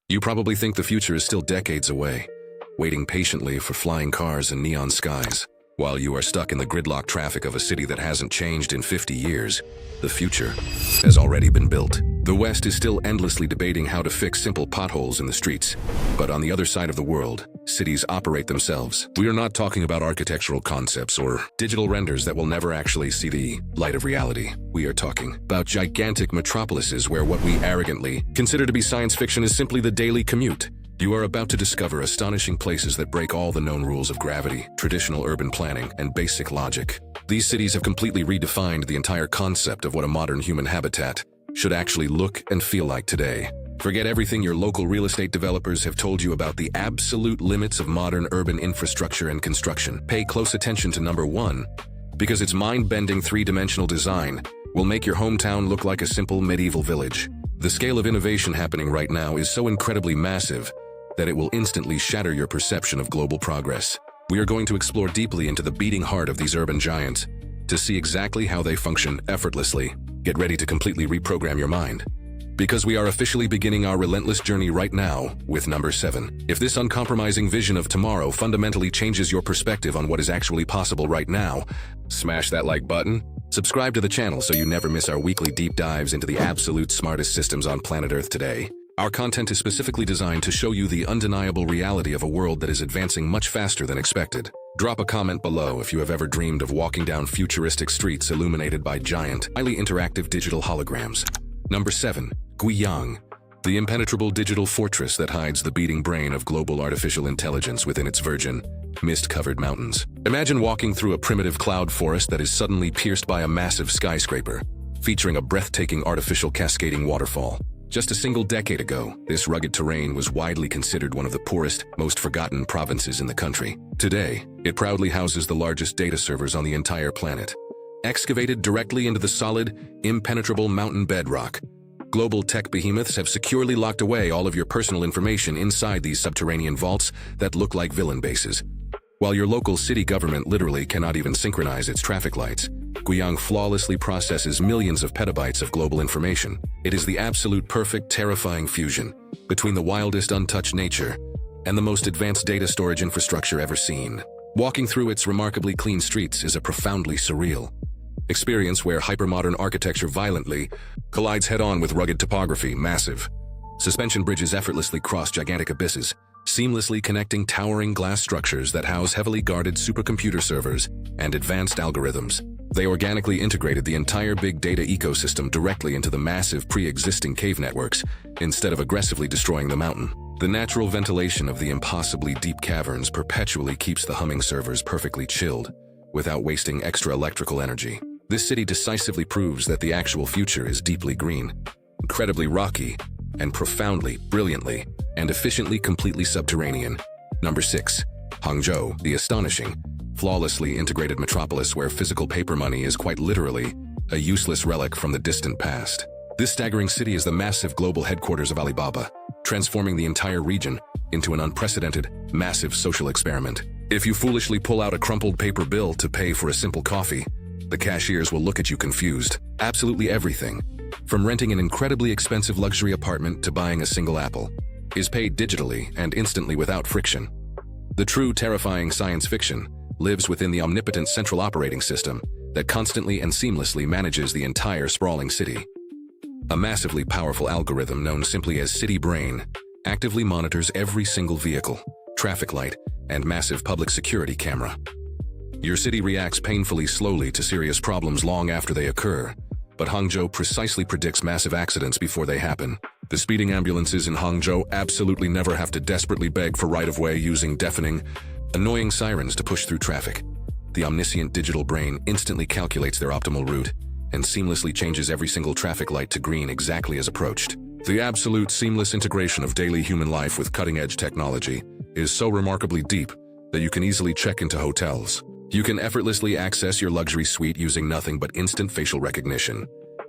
You probably think the future is still decades away, waiting patiently for flying cars and neon skies. While you are stuck in the gridlock traffic of a city that hasn't changed in 50 years, the future has already been built. The West is still endlessly debating how to fix simple potholes in the streets. But on the other side of the world, cities operate themselves. We are not talking about architectural concepts or digital renders that will never actually see the light of reality. We are talking about gigantic metropolises where what we arrogantly consider to be science fiction is simply the daily commute. You are about to discover astonishing places that break all the known rules of gravity, traditional urban planning, and basic logic. These cities have completely redefined the entire concept of what a modern human habitat should actually look and feel like today. Forget everything your local real estate developers have told you about the absolute limits of modern urban infrastructure and construction. Pay close attention to number 1, because its mind-bending three-dimensional design will make your hometown look like a simple medieval village. The scale of innovation happening right now is so incredibly massive that it will instantly shatter your perception of global progress. We are going to explore deeply into the beating heart of these urban giants to see exactly how they function effortlessly. Get ready to completely reprogram your mind, because we are officially beginning our relentless journey right now with number 7. If this uncompromising vision of tomorrow fundamentally changes your perspective on what is actually possible right now, smash that like button, subscribe to the channel so you never miss our weekly deep dives into the absolute smartest systems on planet Earth today. Our content is specifically designed to show you the undeniable reality of a world that is advancing much faster than expected. Drop a comment below if you have ever dreamed of walking down futuristic streets illuminated by giant, highly interactive digital holograms. Number 7. Guiyang, the impenetrable digital fortress that hides the beating brain of global artificial intelligence within its virgin, mist-covered mountains. Imagine walking through a primitive cloud forest that is suddenly pierced by a massive skyscraper, featuring a breathtaking artificial cascading waterfall. Just a single decade ago, this rugged terrain was widely considered one of the poorest, most forgotten provinces in the country. Today, it proudly houses the largest data servers on the entire planet. Excavated directly into the solid, impenetrable mountain bedrock, global tech behemoths have securely locked away all of your personal information inside these subterranean vaults that look like villain bases. While your local city government literally cannot even synchronize its traffic lights, Guiyang flawlessly processes millions of petabytes of global information. It is the absolute perfect, terrifying fusion between the wildest untouched nature and the most advanced data storage infrastructure ever seen. Walking through its remarkably clean streets is a profoundly surreal experience where hypermodern architecture violently collides head-on with rugged topography. Massive suspension bridges effortlessly cross gigantic abysses, seamlessly connecting towering glass structures that house heavily guarded supercomputer servers and advanced algorithms. They organically integrated the entire big data ecosystem directly into the massive pre-existing cave networks, instead of aggressively destroying the mountain. The natural ventilation of the impossibly deep caverns perpetually keeps the humming servers perfectly chilled, without wasting extra electrical energy. This city decisively proves that the actual future is deeply green, incredibly rocky, and profoundly, brilliantly, and efficiently completely subterranean. Number 6. Hangzhou, the astonishing, flawlessly integrated metropolis where physical paper money is quite literally a useless relic from the distant past. This staggering city is the massive global headquarters of Alibaba, transforming the entire region into an unprecedented, massive social experiment. If you foolishly pull out a crumpled paper bill to pay for a simple coffee, the cashiers will look at you confused. Absolutely everything, from renting an incredibly expensive luxury apartment to buying a single apple, is paid digitally and instantly without friction. The true terrifying science fiction lives within the omnipotent central operating system that constantly and seamlessly manages the entire sprawling city. A massively powerful algorithm known simply as City Brain actively monitors every single vehicle, traffic light, and massive public security camera. Your city reacts painfully slowly to serious problems long after they occur, but Hangzhou precisely predicts massive accidents before they happen. The speeding ambulances in Hangzhou absolutely never have to desperately beg for right-of-way using deafening, annoying sirens to push through traffic. The omniscient digital brain instantly calculates their optimal route and seamlessly changes every single traffic light to green exactly as approached. The absolute seamless integration of daily human life with cutting-edge technology is so remarkably deep that you can easily check into hotels. You can effortlessly access your luxury suite using nothing but instant facial recognition,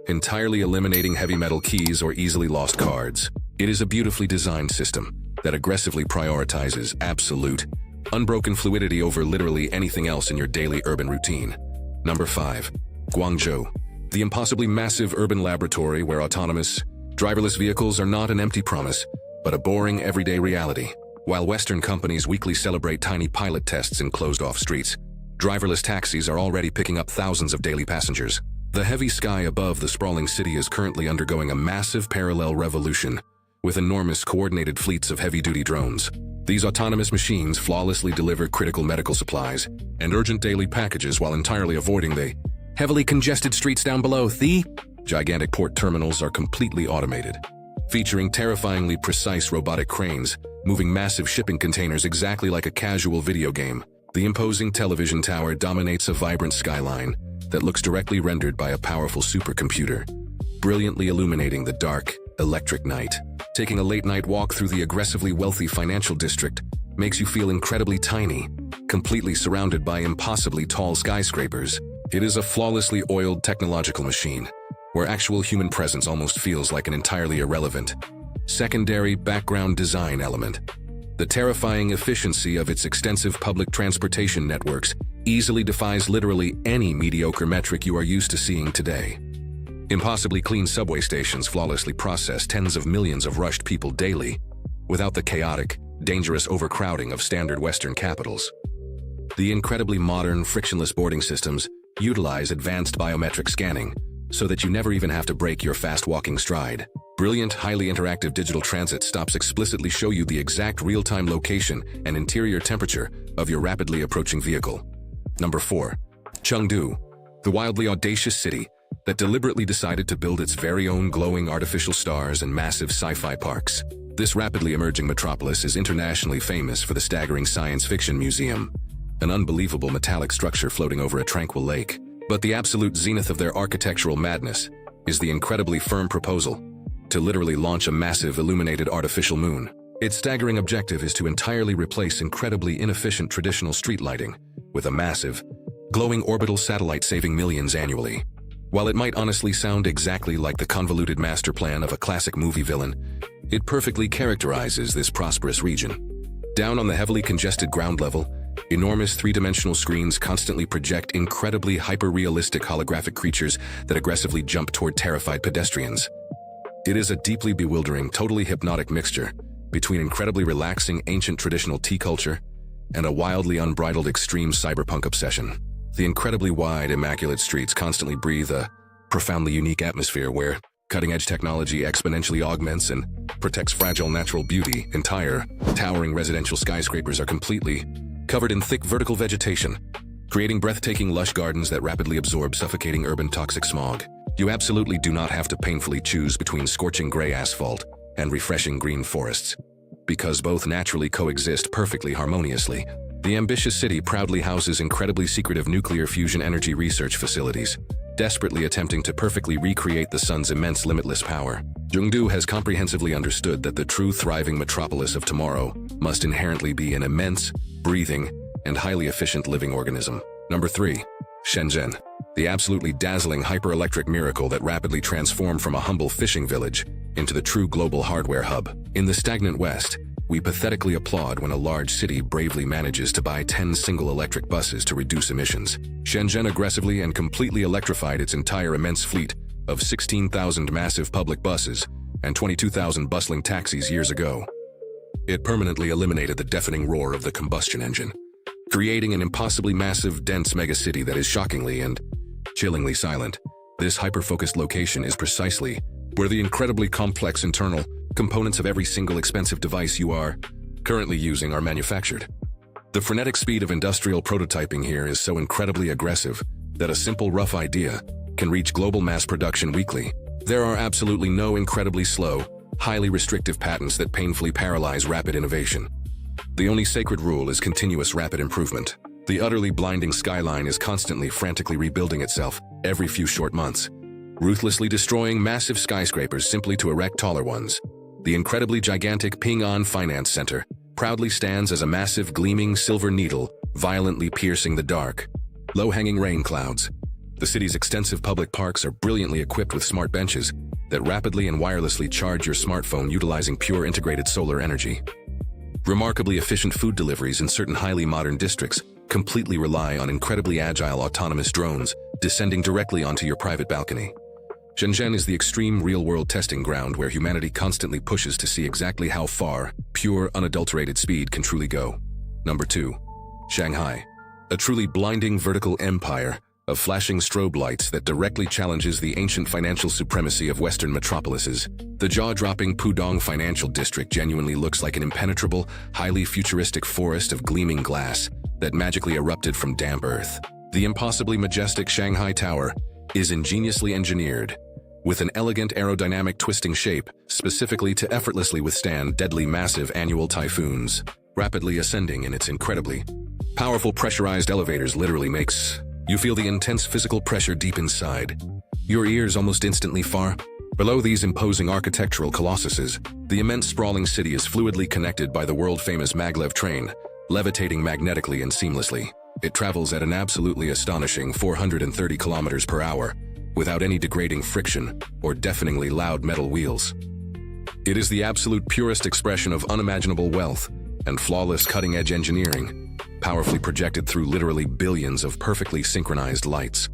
entirely eliminating heavy metal keys or easily lost cards. It is a beautifully designed system that aggressively prioritizes absolute, unbroken fluidity over literally anything else in your daily urban routine. Number 5. Guangzhou, the impossibly massive urban laboratory where autonomous, driverless vehicles are not an empty promise, but a boring everyday reality. While Western companies weekly celebrate tiny pilot tests in closed-off streets, driverless taxis are already picking up thousands of daily passengers. The heavy sky above the sprawling city is currently undergoing a massive parallel revolution, with enormous coordinated fleets of heavy-duty drones. These autonomous machines flawlessly deliver critical medical supplies and urgent daily packages while entirely avoiding the heavily congested streets down below. The gigantic port terminals are completely automated, featuring terrifyingly precise robotic cranes, moving massive shipping containers exactly like a casual video game. The imposing television tower dominates a vibrant skyline that looks directly rendered by a powerful supercomputer, brilliantly illuminating the dark, electric night. Taking a late-night walk through the aggressively wealthy financial district makes you feel incredibly tiny, completely surrounded by impossibly tall skyscrapers. It is a flawlessly oiled technological machine, where actual human presence almost feels like an entirely irrelevant, secondary background design element. The terrifying efficiency of its extensive public transportation networks easily defies literally any mediocre metric you are used to seeing today. Impossibly clean subway stations flawlessly process tens of millions of rushed people daily, without the chaotic, dangerous overcrowding of standard Western capitals. The incredibly modern, frictionless boarding systems utilize advanced biometric scanning, so that you never even have to break your fast-walking stride. Brilliant, highly interactive digital transit stops explicitly show you the exact real-time location and interior temperature of your rapidly approaching vehicle. Number 4. Chengdu, the wildly audacious city that deliberately decided to build its very own glowing artificial stars and massive sci-fi parks. This rapidly emerging metropolis is internationally famous for the staggering science fiction museum, an unbelievable metallic structure floating over a tranquil lake. But the absolute zenith of their architectural madness is the incredibly firm proposal to literally launch a massive illuminated artificial moon. Its staggering objective is to entirely replace incredibly inefficient traditional street lighting with a massive, glowing orbital satellite saving millions annually. While it might honestly sound exactly like the convoluted master plan of a classic movie villain, it perfectly characterizes this prosperous region. Down on the heavily congested ground level, enormous three-dimensional screens constantly project incredibly hyper-realistic holographic creatures that aggressively jump toward terrified pedestrians. It is a deeply bewildering, totally hypnotic mixture between incredibly relaxing ancient traditional tea culture and a wildly unbridled extreme cyberpunk obsession. The incredibly wide, immaculate streets constantly breathe a profoundly unique atmosphere where cutting-edge technology exponentially augments and protects fragile natural beauty. Entire, towering residential skyscrapers are completely covered in thick vertical vegetation, creating breathtaking lush gardens that rapidly absorb suffocating urban toxic smog. You absolutely do not have to painfully choose between scorching gray asphalt and refreshing green forests, because both naturally coexist perfectly harmoniously. The ambitious city proudly houses incredibly secretive nuclear fusion energy research facilities, desperately attempting to perfectly recreate the sun's immense limitless power. Chengdu has comprehensively understood that the true thriving metropolis of tomorrow must inherently be an immense, breathing, and highly efficient living organism. Number 3. Shenzhen, the absolutely dazzling hyper-electric miracle that rapidly transformed from a humble fishing village into the true global hardware hub. In the stagnant West, we pathetically applaud when a large city bravely manages to buy 10 single electric buses to reduce emissions. Shenzhen aggressively and completely electrified its entire immense fleet of 16,000 massive public buses and 22,000 bustling taxis years ago. It permanently eliminated the deafening roar of the combustion engine, creating an impossibly massive, dense megacity that is shockingly and chillingly silent. This hyper-focused location is precisely where the incredibly complex internal components of every single expensive device you are currently using are manufactured. The frenetic speed of industrial prototyping here is so incredibly aggressive that a simple rough idea can reach global mass production weekly. There are absolutely no incredibly slow, highly restrictive patents that painfully paralyze rapid innovation. The only sacred rule is continuous rapid improvement. The utterly blinding skyline is constantly frantically rebuilding itself every few short months, ruthlessly destroying massive skyscrapers simply to erect taller ones. The incredibly gigantic Ping An Finance Center proudly stands as a massive gleaming silver needle violently piercing the dark, low-hanging rain clouds. The city's extensive public parks are brilliantly equipped with smart benches that rapidly and wirelessly charge your smartphone utilizing pure integrated solar energy. Remarkably efficient food deliveries in certain highly modern districts completely rely on incredibly agile autonomous drones descending directly onto your private balcony. Shenzhen is the extreme real-world testing ground where humanity constantly pushes to see exactly how far pure, unadulterated speed can truly go. Number 2. Shanghai. A truly blinding vertical empire of flashing strobe lights that directly challenges the ancient financial supremacy of Western metropolises. The jaw-dropping Pudong Financial District genuinely looks like an impenetrable, highly futuristic forest of gleaming glass that magically erupted from damp earth. The impossibly majestic Shanghai Tower is ingeniously engineered, with an elegant aerodynamic twisting shape specifically to effortlessly withstand deadly massive annual typhoons. Rapidly ascending in its incredibly powerful pressurized elevators literally makes you feel the intense physical pressure deep inside your ears almost instantly. Far below these imposing architectural colossuses, the immense sprawling city is fluidly connected by the world-famous maglev train, levitating magnetically and seamlessly. It travels at an absolutely astonishing 430 kilometers per hour, without any degrading friction or deafeningly loud metal wheels. It is the absolute purest expression of unimaginable wealth and flawless cutting-edge engineering, powerfully projected through literally billions of perfectly synchronized lights.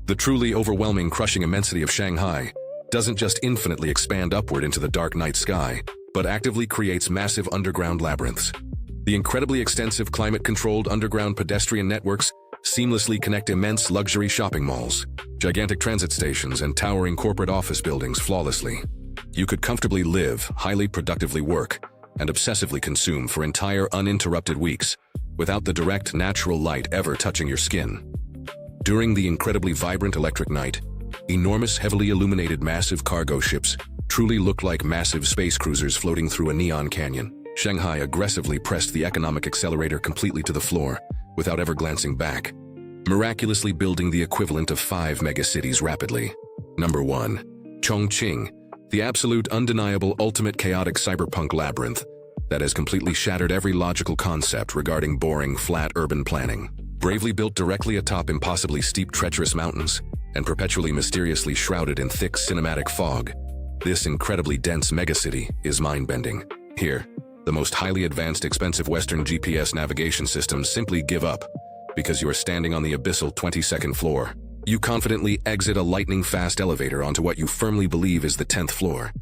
The truly overwhelming, crushing immensity of Shanghai doesn't just infinitely expand upward into the dark night sky, but actively creates massive underground labyrinths. The incredibly extensive climate-controlled underground pedestrian networks seamlessly connect immense luxury shopping malls, gigantic transit stations, and towering corporate office buildings flawlessly. You could comfortably live, highly productively work, and obsessively consume for entire uninterrupted weeks without the direct natural light ever touching your skin. During the incredibly vibrant electric night, enormous heavily illuminated massive cargo ships truly looked like massive space cruisers floating through a neon canyon. Shanghai aggressively pressed the economic accelerator completely to the floor without ever glancing back, miraculously building the equivalent of 5 megacities rapidly. Number 1. Chongqing, the absolute undeniable ultimate chaotic cyberpunk labyrinth that has completely shattered every logical concept regarding boring, flat urban planning. Bravely built directly atop impossibly steep, treacherous mountains and perpetually mysteriously shrouded in thick cinematic fog, this incredibly dense megacity is mind-bending. Here, the most highly advanced, expensive Western GPS navigation systems simply give up because you are standing on the abyssal 22nd floor. You confidently exit a lightning-fast elevator onto what you firmly believe is the 10th floor,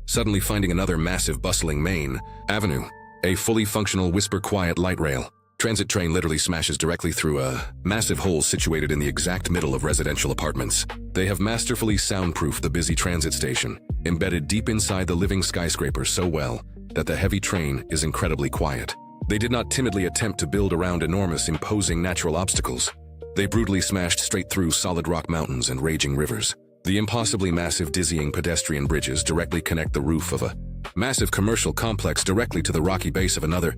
suddenly finding another massive, bustling main avenue, a fully functional whisper-quiet light rail. Transit train literally smashes directly through a massive hole situated in the exact middle of residential apartments. They have masterfully soundproofed the busy transit station, embedded deep inside the living skyscraper so well that the heavy train is incredibly quiet. They did not timidly attempt to build around enormous, imposing natural obstacles. They brutally smashed straight through solid rock mountains and raging rivers. The impossibly massive, dizzying pedestrian bridges directly connect the roof of a massive commercial complex directly to the rocky base of another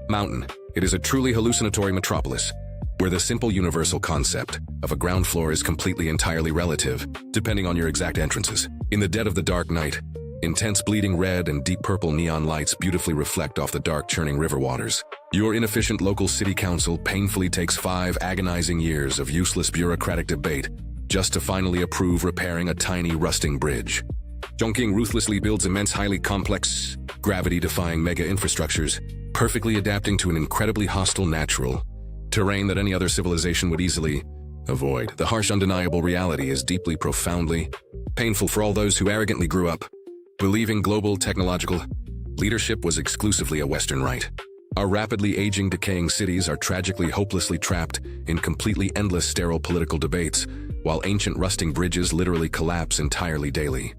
mountain. It is a truly hallucinatory metropolis, where the simple universal concept of a ground floor is completely entirely relative, depending on your exact entrances. In the dead of the dark night, intense bleeding red and deep purple neon lights beautifully reflect off the dark, churning river waters. Your inefficient local city council painfully takes 5 agonizing years of useless bureaucratic debate just to finally approve repairing a tiny, rusting bridge. Chongqing ruthlessly builds immense, highly complex, gravity-defying mega infrastructures, perfectly adapting to an incredibly hostile natural terrain that any other civilization would easily avoid. The harsh, undeniable reality is deeply, profoundly painful for all those who arrogantly grew up believing global technological leadership was exclusively a Western right. Our rapidly aging, decaying cities are tragically, hopelessly trapped in completely endless, sterile political debates, while ancient, rusting bridges literally collapse entirely daily.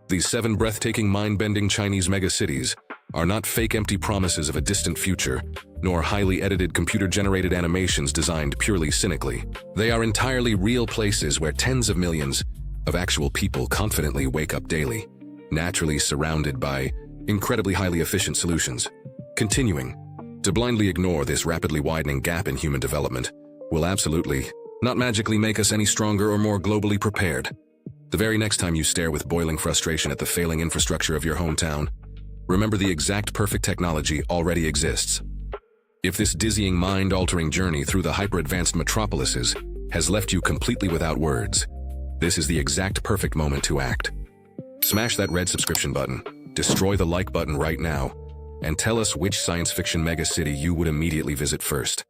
These 7 breathtaking, mind-bending Chinese megacities are not fake, empty promises of a distant future, nor highly edited, computer-generated animations designed purely cynically. They are entirely real places where tens of millions of actual people confidently wake up daily, naturally surrounded by incredibly highly efficient solutions. Continuing to blindly ignore this rapidly widening gap in human development will absolutely not magically make us any stronger or more globally prepared. The very next time you stare with boiling frustration at the failing infrastructure of your hometown, remember the exact perfect technology already exists. If this dizzying, mind-altering journey through the hyper-advanced metropolises has left you completely without words, this is the exact perfect moment to act. Smash that red subscription button, destroy the like button right now, and tell us which science fiction megacity you would immediately visit first.